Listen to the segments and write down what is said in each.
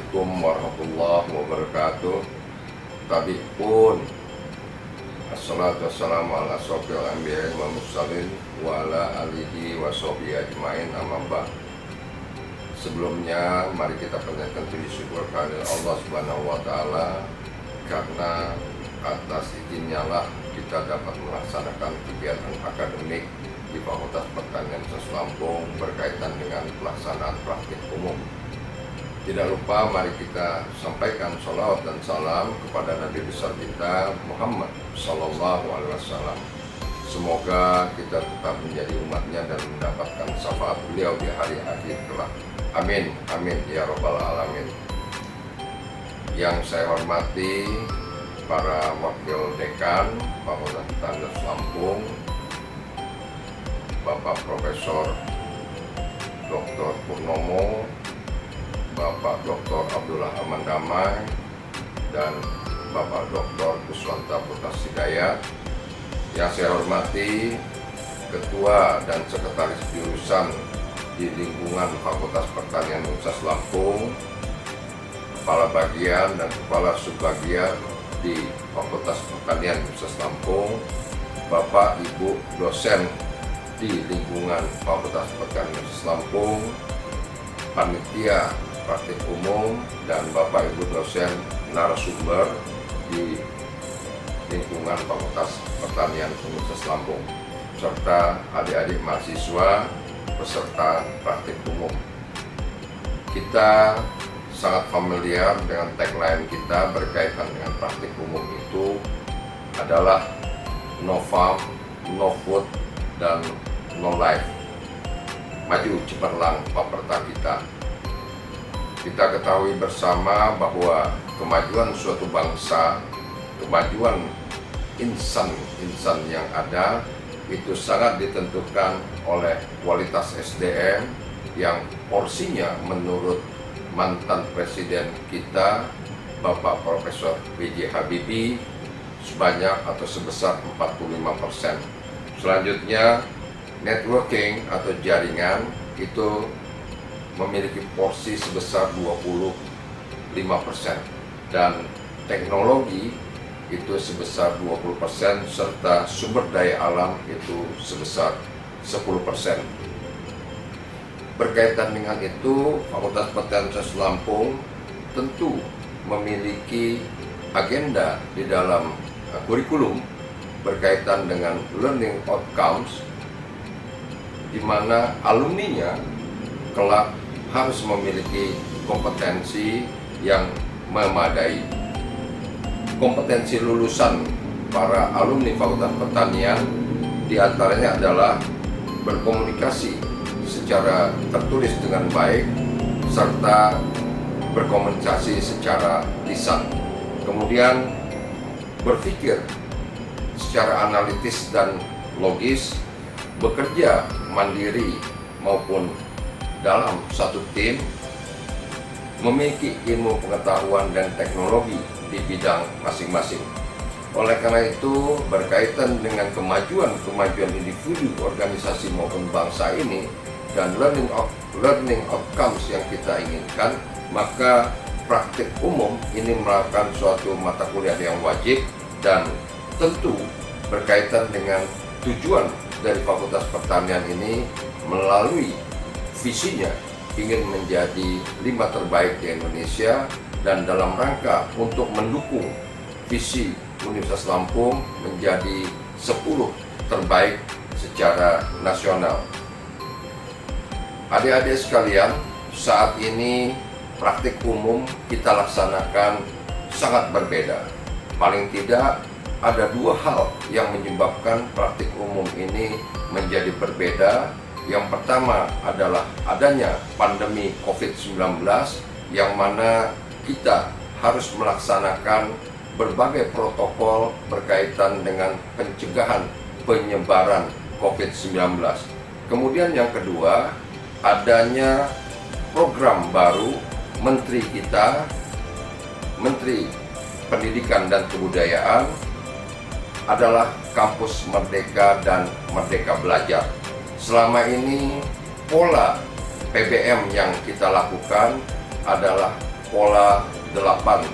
Assalamualaikum warahmatullahi wabarakatuh. Tabi'un. Assalatu wassalamu ala asyrofil anbiya'i wal mursalin wa ala alihi wa sahbihi ajmain, amma ba'd. Sebelumnya mari kita panjatkan puji syukur kepada Allah Subhanahu wa taala, karena atas izinnya lah kita dapat melaksanakan kegiatan akademik di Fakultas Pertanian Universitas Lampung berkaitan dengan pelaksanaan praktik umum. Tidak lupa mari kita sampaikan sholawat dan salam kepada Nabi besar kita Muhammad Sallallahu Alaihi Wasallam. Semoga kita tetap menjadi umatnya dan mendapatkan syafaat beliau di hari akhir kelak. Amin, amin ya robbal alamin. Yang saya hormati para wakil dekan Fakultas Pertanian Lampung, Bapak Profesor Dr. Purnomo, Bapak Dr. Abdullah Aman Damai, dan Bapak Dr. Kuswanta Putra Hidayat. Yang saya hormati Ketua dan Sekretaris Jurusan di lingkungan Fakultas Pertanian Universitas Lampung, Kepala Bagian dan Kepala Subbagian di Fakultas Pertanian Universitas Lampung, Bapak Ibu dosen di lingkungan Fakultas Pertanian Universitas Lampung, panitia praktik umum, dan Bapak Ibu dosen narasumber di lingkungan Fakultas Pertanian Universitas Lampung, serta adik-adik mahasiswa peserta praktik umum. Kita sangat familiar dengan tagline kita berkaitan dengan praktik umum itu adalah no farm, no food, dan no life. Maju cemerlang paperta kita. Kita ketahui bersama bahwa kemajuan suatu bangsa, kemajuan insan yang ada itu sangat ditentukan oleh kualitas SDM yang porsinya menurut mantan presiden kita Bapak Profesor B.J. Habibie sebanyak atau sebesar 45%. Selanjutnya networking atau jaringan itu memiliki porsi sebesar 25%, dan teknologi itu sebesar 20%, serta sumber daya alam itu sebesar 10%. Berkaitan dengan itu, Fakultas Pertanian Universitas Lampung tentu memiliki agenda di dalam kurikulum berkaitan dengan learning outcomes, di mana alumninya kelak harus memiliki kompetensi yang memadai. Kompetensi lulusan para alumni Fakultas Pertanian diantaranya adalah berkomunikasi secara tertulis dengan baik, serta berkomunikasi secara lisan. Kemudian berpikir secara analitis dan logis, bekerja mandiri maupun dalam satu tim, memiliki ilmu pengetahuan dan teknologi di bidang masing-masing. Oleh karena itu, berkaitan dengan kemajuan individu, organisasi maupun bangsa ini, dan learning outcomes yang kita inginkan, maka praktik umum ini merupakan suatu mata kuliah yang wajib, dan tentu berkaitan dengan tujuan dari Fakultas Pertanian ini melalui visinya ingin menjadi 5 terbaik di Indonesia, dan dalam rangka untuk mendukung visi Universitas Lampung menjadi 10 terbaik secara nasional. Adik-adik sekalian, saat ini praktik umum kita laksanakan sangat berbeda. Paling tidak ada 2 hal yang menyebabkan praktik umum ini menjadi berbeda. Yang pertama adalah adanya pandemi COVID-19, yang mana kita harus melaksanakan berbagai protokol berkaitan dengan pencegahan penyebaran COVID-19. Kemudian yang kedua, adanya program baru Menteri kita, Menteri Pendidikan dan Kebudayaan, adalah Kampus Merdeka dan Merdeka Belajar. Selama ini pola PBM yang kita lakukan adalah pola 80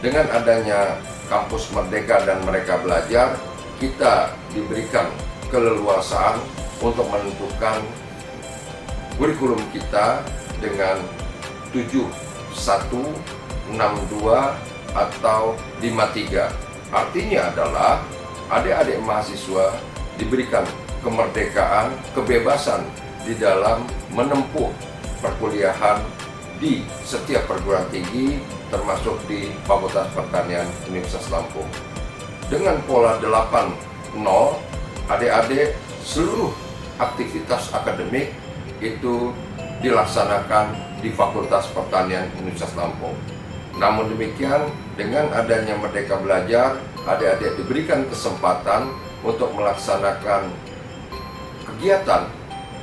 dengan adanya Kampus Merdeka dan Merdeka Belajar, kita diberikan keleluasaan untuk menentukan kurikulum kita dengan 71, 62, atau 53. Artinya adalah adik-adik mahasiswa diberikan kemerdekaan, kebebasan di dalam menempuh perkuliahan di setiap perguruan tinggi, termasuk di Fakultas Pertanian Universitas Lampung. Dengan pola 8-0, adik-adik seluruh aktivitas akademik itu dilaksanakan di Fakultas Pertanian Universitas Lampung. Namun demikian, dengan adanya Merdeka Belajar, adik-adik diberikan kesempatan untuk melaksanakan kegiatan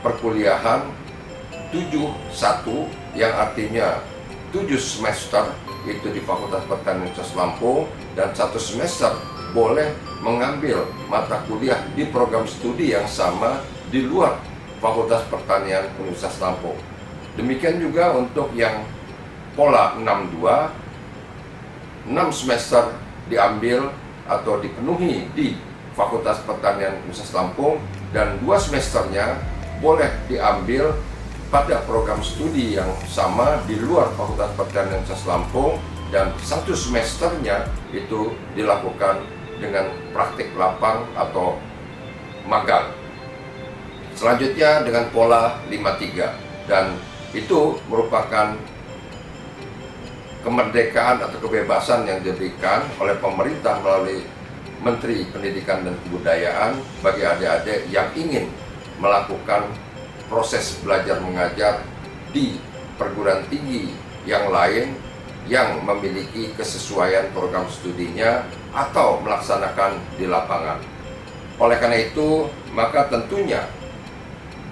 perkuliahan 7-1, yang artinya 7 semester itu di Fakultas Pertanian Universitas Lampung, dan 1 semester boleh mengambil mata kuliah di program studi yang sama di luar Fakultas Pertanian Universitas Lampung. Demikian juga untuk yang pola 62, 6 semester diambil atau dipenuhi di Fakultas Pertanian Universitas Lampung, dan 2 semesternya boleh diambil pada program studi yang sama di luar Fakultas Pertanian Universitas Lampung, dan 1 semesternya itu dilakukan dengan praktik lapang atau magang. Selanjutnya dengan pola 53, dan itu merupakan kemerdekaan atau kebebasan yang diberikan oleh pemerintah melalui Menteri Pendidikan dan Kebudayaan bagi adik-adik yang ingin melakukan proses belajar mengajar di perguruan tinggi yang lain yang memiliki kesesuaian program studinya atau melaksanakan di lapangan. Oleh karena itu, maka tentunya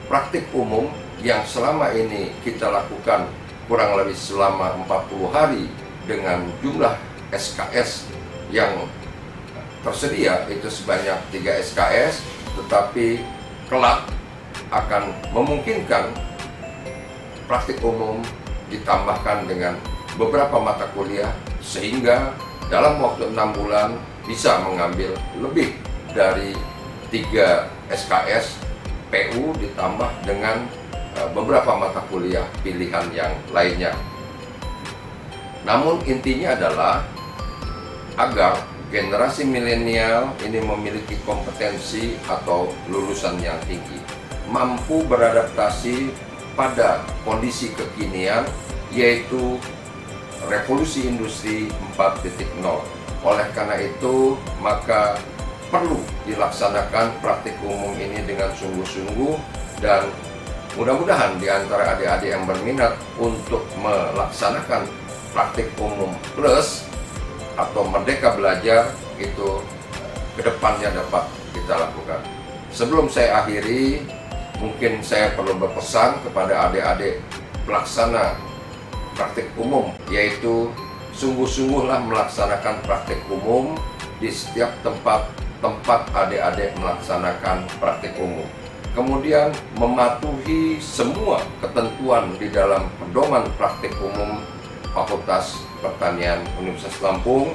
praktik umum yang selama ini kita lakukan kurang lebih selama 40 hari dengan jumlah SKS yang tersedia itu sebanyak 3 SKS, tetapi kelak akan memungkinkan praktik umum ditambahkan dengan beberapa mata kuliah, sehingga dalam waktu 6 bulan bisa mengambil lebih dari 3 SKS PU ditambah dengan beberapa mata kuliah pilihan yang lainnya. Namun intinya adalah agar generasi milenial ini memiliki kompetensi atau lulusan yang tinggi, mampu beradaptasi pada kondisi kekinian, yaitu revolusi industri 4.0. Oleh karena itu, maka perlu dilaksanakan praktik umum ini dengan sungguh-sungguh, dan mudah-mudahan di antara adik-adik yang berminat untuk melaksanakan praktik umum plus atau Merdeka Belajar itu kedepannya dapat kita lakukan. Sebelum saya akhiri, mungkin saya perlu berpesan kepada adik-adik pelaksana praktik umum, yaitu sungguh-sungguhlah melaksanakan praktik umum di setiap tempat adik-adik melaksanakan praktik umum. Kemudian mematuhi semua ketentuan di dalam pedoman praktik umum Fakultas Pertanian Universitas Lampung.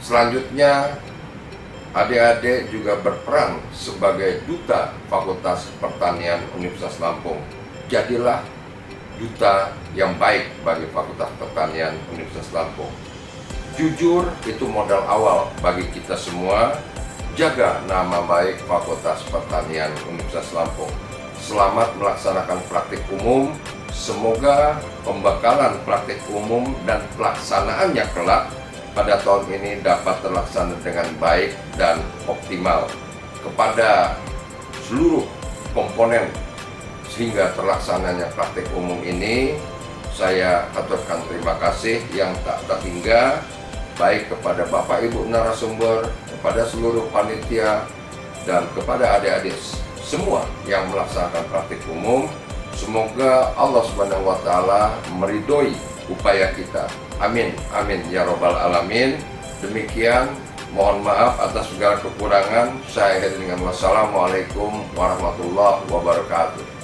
Selanjutnya, adik-adik juga berperan sebagai duta Fakultas Pertanian Universitas Lampung. Jadilah duta yang baik bagi Fakultas Pertanian Universitas Lampung. Jujur itu modal awal bagi kita semua. Jaga nama baik Fakultas Pertanian Universitas Lampung. Selamat melaksanakan praktik umum. Semoga pembekalan praktik umum dan pelaksanaannya kelak pada tahun ini dapat terlaksana dengan baik dan optimal. Kepada seluruh komponen sehingga terlaksananya praktik umum ini, saya aturkan terima kasih yang tak terhingga, baik kepada Bapak Ibu narasumber, kepada seluruh panitia, dan kepada adik-adik semua yang melaksanakan praktik umum. Semoga Allah Subhanahu wa Ta'ala meridhoi upaya kita. Amin, amin ya robbal alamin. Demikian, mohon maaf atas segala kekurangan. Saya akhiri dengan wassalamualaikum warahmatullahi wabarakatuh.